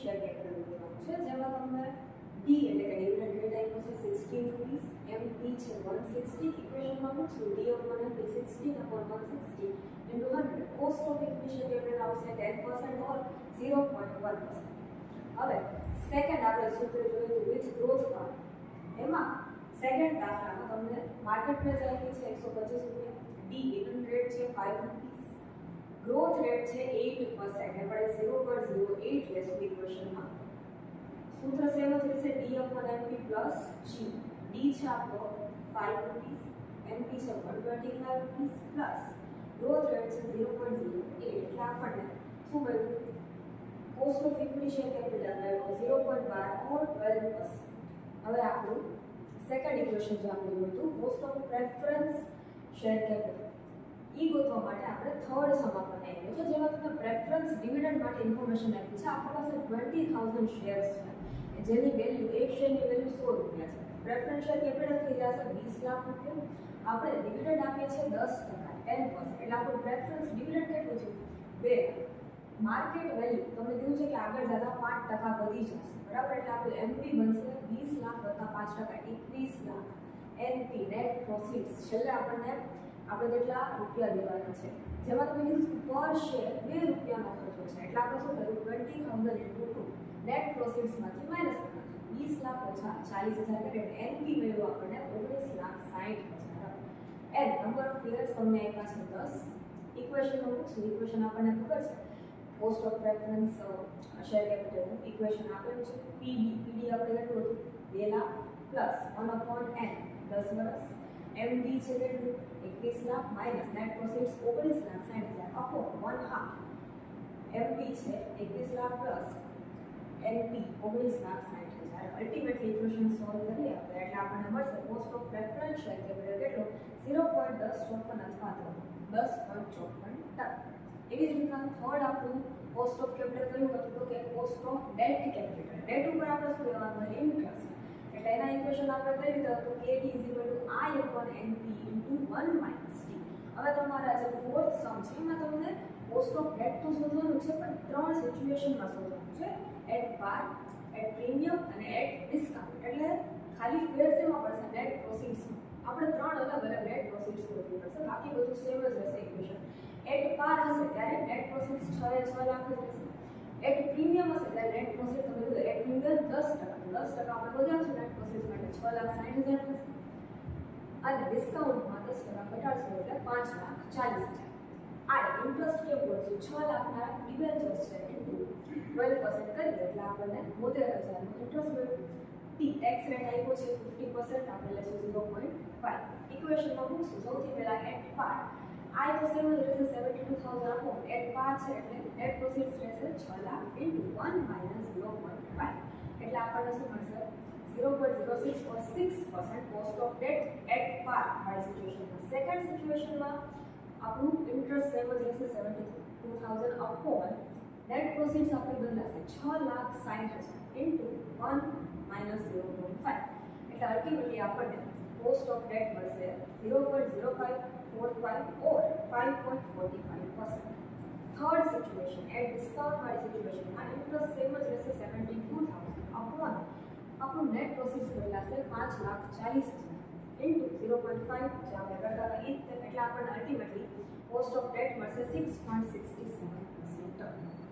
Share capital મેળવવાનું છે, જેમાં તમને ડી એટલે કે ડિવિડન્ડ રેટ આપ્યો છે 16 રૂપીસ, એમપી છે 160, ઇક્વેશનમાં મૂકશું D of 1 16 upon 160 into 100. Cost of equity share capital આવશે 10% ઓર 0.1%. હવે સેકન્ડ આપણે સૂત્ર જોયું વિચ ગ્રોથ પાર્ટ, એમાં સેકન્ડ દાખલામાં તમને માર્કેટ પ્રાઇસ આપી છે 125 રૂપિયા, ડી ડિવિડન્ડ રેટ છે 5 રૂપીસ, ગ્રોથ રેટ છે 8%, એટલે 0.08 લેશું ઇક્વેશનમાં. સૂત્ર સેમ જ રહેશે ડી અપોન એમપી પ્લસ જી. ડી છે આપણો 5 રૂપીસ, એમપી છે 125 રૂપીસ પ્લસ ગ્રોથ રેટ છે 0.08, એટલે આપણને શું મળ્યું? Cost of equity share capital મળ્યો 0.12 ઓર 12%. હવે આપણું સેકન્ડ ઇક્વેશન જે આપણે જોયું હતું cost of preference share capital, ઈ ગોતવા માટે આપણે થર્ડ સમ આપણને આપ્યો છે, જેમાં તમને પ્રેફરન્સ ડિવિડન્ડ માટે ઇન્ફોર્મેશન આપી છે. આપણી પાસે 20,000 શેર્સ છે, જેની વેલ્યુ એક શેરની વેલ્યુ 100 રૂપિયા છે. પ્રેફરન્સ શેર કેપિટલ થઈ જશે 20 લાખ રૂપિયા. આપણે ડિવિડન્ડ આપીએ છીએ 10%, 10%, એટલે આપણું પ્રેફરન્સ ડિવિડન્ડ કેટલું છે? 2. માર્કેટ વેલ્યુ તમને કીધું છે કે આગળ જતા 5% વધી જશે, બરાબર? એટલે આપણું એમપી બનશે 20 લાખ વત્તા 5%, 21 લાખ. એનપી નેટ પ્રોફિટ્સ છેલ્લે આપણને આપણે કેટલા રૂપિયા દેવાના છે, જેમાં તમે કીધું પર શેર 2 રૂપિયાનો ખર્ચો છે, એટલે આપણે શું કર્યું 20,000 into 2 નેટ પ્રોફિટ્સમાંથી માઇનસ કરવાનું. 20 લાખ ઓછા 40,000 કરે એટલે એનપી મેળવો આપણને 19,60,000. એન નંબર ઓફ યર્સ તમને આપ્યા છે 10. ઇક્વેશનનું મૂકશું, ઇક્વેશન આપણને ખબર છે કોસ્ટ ઓફ પ્રેફરન્સ શેર કેપિટલનું ઇક્વેશન આપેલું છે. પીડી આપણે કેટલું હતું? 2 લાખ પ્લસ 1/n 10 વર્ષ, એમડી છે કેટલું? 21 lakh minus net profits 19,60,000 upon 1/2. MD છે 21 lakh plus NP 19,60,000. Ultimately equation solve કરીએ આપણે એટલે આપણને મળશે cost of preference share capital કેટલો? 0.1054 અથવા તો 10.54%. એવી જ રીતના થર્ડ આપણું કોસ્ટ ઓફ કેપિટલ કયું હતું? તો કે cost of date capital. Date ઉપર આપણે શું લેવાનું? ઇન્ટરેસ્ટ. એટલે એના ઇક્વેશન આપણે કઈ રીતે હતું? KD = I/NP * 1 - T. હવે તમારા જે ફોર્થ સમ છે એમાં તમને કોસ્ટ ઓફ ડેટ તો શોધવાનું છે, પણ 3 સિચ્યુએશનમાં શોધવાનું છે: એટ પાર, એટ પ્રીમિયમ અને એટ ડિસ્કાઉન્ટ. એટલે ખાલી ફેર શેમાં પડશે? નેટ પ્રોસીડ્સમાં. આપણે 3 અલગ અલગ નેટ પ્રોસીડ્સ શોધવી પડશે, બાકી બધું સેમ જ રહેશે ઇક્વેશન. એટ પાર હશે ત્યારે નેટ પ્રોસીડ્સ 6 લાખ જ રહેશે. એટ પ્રીમિયમ હશે ત્યારે નેટ પ્રોસીડ તમે કીધું એટ પ્રીમિયમ 10% આપણે વધારશું નેટ પ્રોસીડ માટે 6,60,000 થશે. અને ડિસ્કાઉન્ટમાં 10% ઘટાડશું એટલે 5,40,000. આ ઇન્ટરેસ્ટ કેવું પડશે? 6 લાખના ડિબેન્ચર્સ છે ઇન્ટુ 12% કરીએ એટલે આપણને 72,000નું ઇન્ટરેસ્ટ મળ્યું. ટી ટેક્સ રેટ આપ્યો છે 50%, આપણે લેશું 0.5. ઇક્વેશનમાં મૂકશું સૌથી પહેલા એટ પાર. આઈ તો સેમ જ રહેશે 72,000 અપોન એટ પાર છે એટલે નેટ પ્રોસીડ્સ રહેશે 6 લાખ ઇન્ટુ 1 - 0.5. એટલે આપણને શું મળશે? 0.06 or 6% cost of debt at par વાળી સિચ્યુએશનમાં. સેકન્ડ સિચ્યુએશનમાં આપણું ઇન્ટરેસ્ટ સેમ જ રહેશે 72,000 અપોન નેટ પ્રોસીડ્સ આપણી બદલાશે 6,60,000 ઇન્ટુ 1 - 0.5. એટલે અલ્ટિમેટલી આપણને કોસ્ટ ઓફ ડેટ મળશે 0.0545 or 5.45%. Third situation at discount વાળી સિચ્યુએશનમાં ઇન્ટરેસ્ટ સેમ જ રહેશે 72,000 અપોન આપણું નેટ પ્રોસીડ્સ બદલાશે 5,40,000 ઇન્ટુ 0.5 જે આપણે કરતા હતા એટલે આપણને અલ્ટિમેટલી કોસ્ટ ઓફ ડેટ મળશે 6.67%.